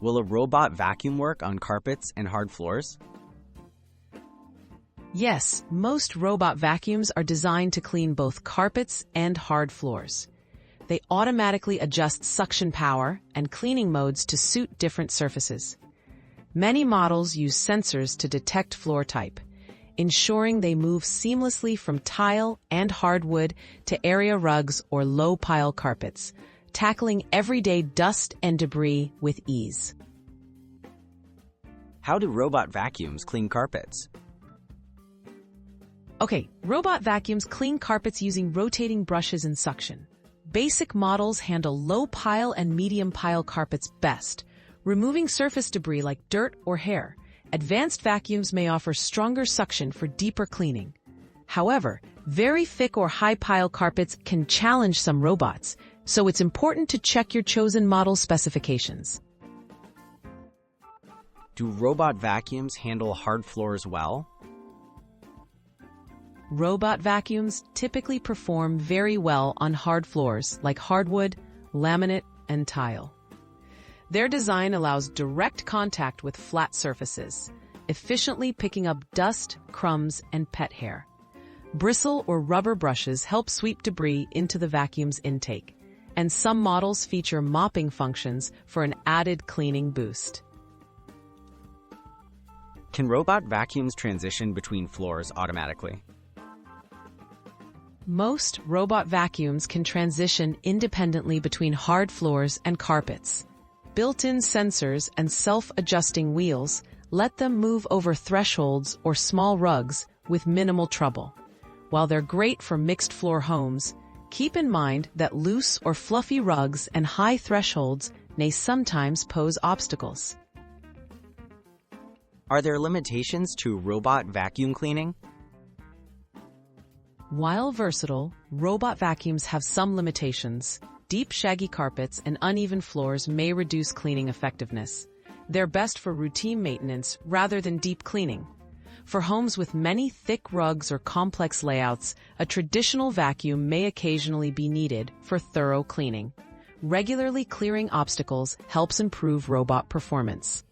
Will a robot vacuum work on carpets and hard floors? Yes, most robot vacuums are designed to clean both carpets and hard floors. They automatically adjust suction power and cleaning modes to suit different surfaces. Many models use sensors to detect floor type, ensuring they move seamlessly from tile and hardwood to area rugs or low-pile carpets, tackling everyday dust and debris with ease. How do robot vacuums clean carpets? Okay, robot vacuums clean carpets using rotating brushes and suction. Basic models handle low-pile and medium-pile carpets best, removing surface debris like dirt or hair. Advanced vacuums may offer stronger suction for deeper cleaning. However, very thick or high-pile carpets can challenge some robots, so it's important to check your chosen model specifications. Do robot vacuums handle hard floors well? Robot vacuums typically perform very well on hard floors like hardwood, laminate, and tile. Their design allows direct contact with flat surfaces, efficiently picking up dust, crumbs, and pet hair. Bristle or rubber brushes help sweep debris into the vacuum's intake, and some models feature mopping functions for an added cleaning boost. Can robot vacuums transition between floors automatically? Most robot vacuums can transition independently between hard floors and carpets. Built-in sensors and self-adjusting wheels let them move over thresholds or small rugs with minimal trouble. While they're great for mixed-floor homes, keep in mind that loose or fluffy rugs and high thresholds may sometimes pose obstacles. Are there limitations to robot vacuum cleaning? While versatile, robot vacuums have some limitations. Deep, shaggy carpets and uneven floors may reduce cleaning effectiveness. They're best for routine maintenance rather than deep cleaning. For homes with many thick rugs or complex layouts, a traditional vacuum may occasionally be needed for thorough cleaning. Regularly clearing obstacles helps improve robot performance.